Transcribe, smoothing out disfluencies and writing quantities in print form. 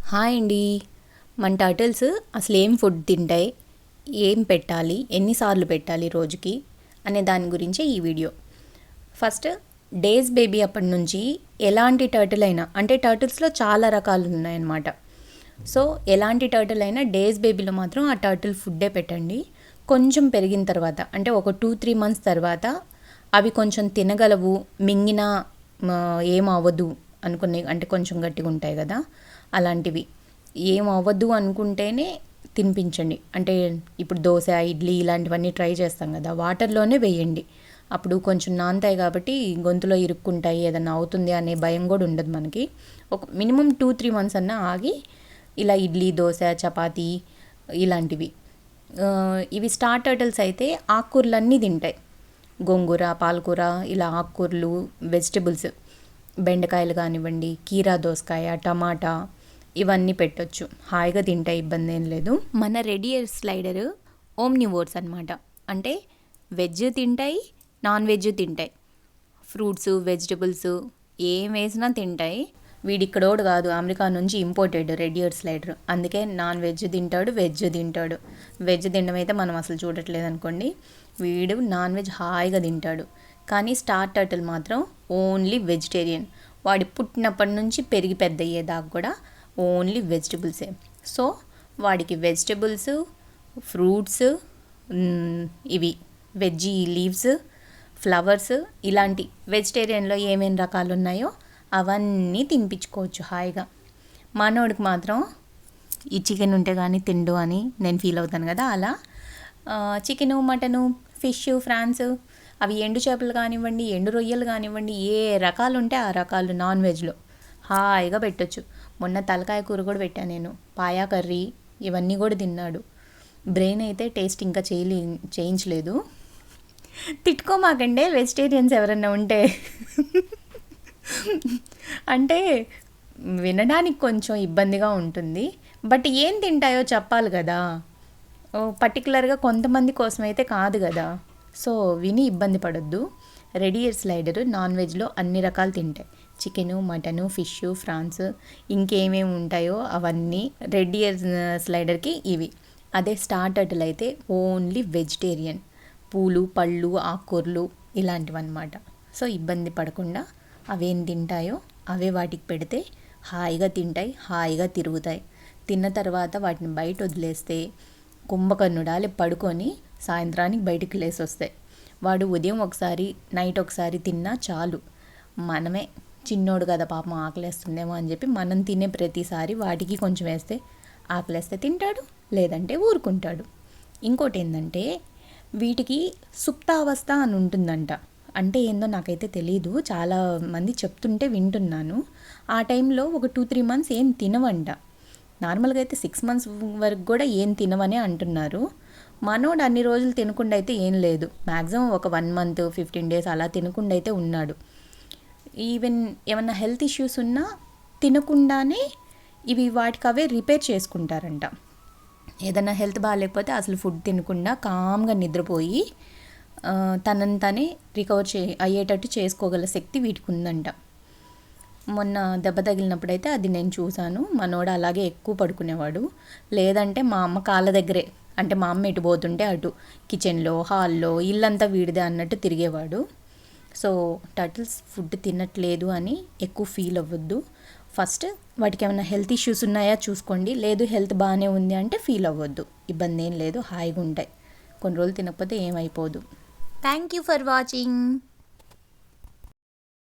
Hi అండి. మన turtles అసలు ఏం ఫుడ్ తింటాయి, ఏం పెట్టాలి, ఎన్నిసార్లు పెట్టాలి రోజుకి అనే దాని గురించే ఈ వీడియో. ఫస్ట్ డేస్ బేబీ అప్పటి నుంచి ఎలాంటి టర్టిల్ అయినా, అంటే టర్టిల్స్లో చాలా రకాలు ఉన్నాయన్నమాట. సో ఎలాంటి టర్టిల్ అయినా డేస్ బేబీలో మాత్రం ఆ టర్టిల్ ఫుడ్డే పెట్టండి. కొంచెం పెరిగిన తర్వాత, అంటే ఒక 2-3 మంత్స్ తర్వాత అవి కొంచెం తినగలవు, మింగినా ఏం అవ్వదు అనుకునే, అంటే కొంచెం గట్టిగా ఉంటాయి కదా, అలాంటివి ఏం అవ్వద్దు అనుకుంటేనే తినిపించండి. అంటే ఇప్పుడు దోశ, ఇడ్లీ ఇలాంటివన్నీ ట్రై చేస్తాం కదా, వాటర్లోనే వేయండి. అప్పుడు కొంచెం నానతాయి కాబట్టి గొంతులో ఇరుక్కుంటాయి, ఏదైనా అవుతుంది అనే భయం కూడా ఉండదు మనకి. ఒక మినిమం 2-3 మంత్స్ అన్నా ఆగి ఇలా ఇడ్లీ, దోశ, చపాతీ ఇలాంటివి. ఇవి స్టార్ టర్టిల్స్ అయితే ఆకుకూరలన్నీ తింటాయి. గోంగూర, పాలకూర, ఇలా ఆకుకూరలు, వెజిటబుల్స్, బెండకాయలు కానివ్వండి, కీరా దోసకాయ, టమాటా ఇవన్నీ పెట్టొచ్చు. హాయిగా తింటాయి, ఇబ్బంది ఏం లేదు. మన రెడీ ఎయిర్ స్లైడర్ ఓమ్నివోర్స్ అనమాట. అంటే వెజ్ తింటాయి, నాన్ వెజ్ తింటాయి. ఫ్రూట్స్, వెజిటబుల్స్ ఏం వేసినా తింటాయి. వీడిక్కడోడు కాదు, అమెరికా నుంచి ఇంపోర్టెడ్ రెడీ ఎయిర్ స్లైడర్. అందుకే నాన్ వెజ్ తింటాడు, వెజ్ తింటాడు. వెజ్ తినడం అయితే మనం అసలు చూడట్లేదు అనుకోండి. వీడు నాన్ వెజ్ హాయిగా తింటాడు. కానీ స్టార్ టర్టిల్ మాత్రం ఓన్లీ వెజిటేరియన్. వాడి పుట్టినప్పటి నుంచి పెరిగి పెద్ద అయ్యేదాకా కూడా ఓన్లీ వెజిటబుల్సే. సో వాడికి వెజిటబుల్స్, ఫ్రూట్స్, ఇవి వెజ్జీ లీవ్స్, ఫ్లవర్స్, ఇలాంటి వెజిటేరియన్లో ఏమేమి రకాలు ఉన్నాయో అవన్నీ తినిపించుకోవచ్చు హాయిగా. మనోడికి మాత్రం ఈ చికెన్ ఉంటే కానీ తిండు అని నేను ఫీల్ అవుతాను కదా, అలా చికెను, మటను, ఫిష్, ఫ్రాన్స్, అవి ఎండు చేపలు కానివ్వండి, ఎండు రొయ్యలు కానివ్వండి, ఏ రకాలు ఉంటే ఆ రకాలు నాన్ వెజ్లో హాయిగా పెట్టొచ్చు. మొన్న తలకాయ కూర కూడా పెట్టాను నేను, పాయా కర్రీ, ఇవన్నీ కూడా తిన్నాడు. బ్రెయిన్ అయితే టేస్ట్ ఇంకా చేయించలేదు. తిట్టుకోమాకండే వెజిటేరియన్స్ ఎవరన్నా ఉంటే. అంటే వినడానికి కొంచెం ఇబ్బందిగా ఉంటుంది, బట్ ఏం తింటాయో చెప్పాలి కదా. పర్టికులర్గా కొంతమంది కోసం అయితే కాదు కదా, సో విని ఇబ్బంది పడొద్దు. రెడీ ఎయిర్ స్లైడర్ నాన్ వెజ్లో అన్ని రకాలు తింటాయి. చికెను, మటను, ఫిష్, ఫ్రాన్స్, ఇంకేమేమి ఉంటాయో అవన్నీ రెడీ ఎయిర్ స్లైడర్కి ఇవి. అదే స్టార్ టర్టిల్ అయితే ఓన్లీ వెజిటేరియన్, పూలు, పళ్ళు, ఆకుకూరలు ఇలాంటివన్నమాట. సో ఇబ్బంది పడకుండా అవేం తింటాయో అవే వాటికి పెడితే హాయిగా తింటాయి, హాయిగా తిరుగుతాయి. తిన్న తర్వాత వాటిని బయట వదిలేస్తే కుంభకర్ణుడాలి పడుకొని సాయంత్రానికి బయటికి లేసి వస్తాయి. వాడు ఉదయం ఒకసారి, నైట్ ఒకసారి తిన్నా చాలు. మనమే చిన్నోడు కదా పాపం ఆకలేస్తుందేమో అని చెప్పి మనం తినే ప్రతిసారి వాటికి కొంచెం వేస్తే ఆకలేస్తే తింటాడు, లేదంటే ఊరుకుంటాడు. ఇంకోటి ఏంటంటే వీటికి సుప్తావస్థ అని ఉంటుందంట. అంటే ఏందో నాకైతే తెలీదు, చాలామంది చెప్తుంటే వింటున్నాను. ఆ టైంలో ఒక 2-3 మంత్స్ ఏం తినవంట. నార్మల్గా అయితే 6 మంత్స్ వరకు కూడా ఏం తినవనే అంటున్నారు. మనోడు అన్ని రోజులు తినకుండా అయితే ఏం లేదు, మ్యాక్సిమం ఒక 1 మంత్ 15 డేస్ అలా తినకుండా అయితే ఉన్నాడు. ఈవెన్ ఏమన్నా హెల్త్ ఇష్యూస్ ఉన్నా తినకుండానే ఇవి వాటికి అవే రిపేర్ చేసుకుంటారంట. ఏదైనా హెల్త్ బాగాలేకపోతే అసలు ఫుడ్ తినకుండా కామ్గా నిద్రపోయి తనని తనే రికవర్ అయ్యేటట్టు చేసుకోగల శక్తి వీటికి ఉందంట. మొన్న దెబ్బ తగిలినప్పుడైతే అది నేను చూశాను. మనోడు అలాగే ఎక్కువ పడుకునేవాడు. లేదంటే మా అమ్మ కాళ్ళ దగ్గరే, అంటే మా అమ్మ ఎటు పోతుంటే అటు కిచెన్లో, హాల్లో, ఇల్లంతా వీడిదే అన్నట్టు తిరిగేవాడు. సో టర్టిల్స్ ఫుడ్ తినట్లేదు అని ఎక్కువ ఫీల్ అవ్వద్దు. ఫస్ట్ వాటికి ఏమైనా హెల్త్ ఇష్యూస్ ఉన్నాయా చూసుకోండి. లేదు హెల్త్ బాగానే ఉంది అంటే ఫీల్ అవ్వద్దు, ఇబ్బంది ఏం లేదు, హాయిగా ఉంటాయి. కొన్ని రోజులు తినకపోతే ఏమైపోదు. Thank you for watching.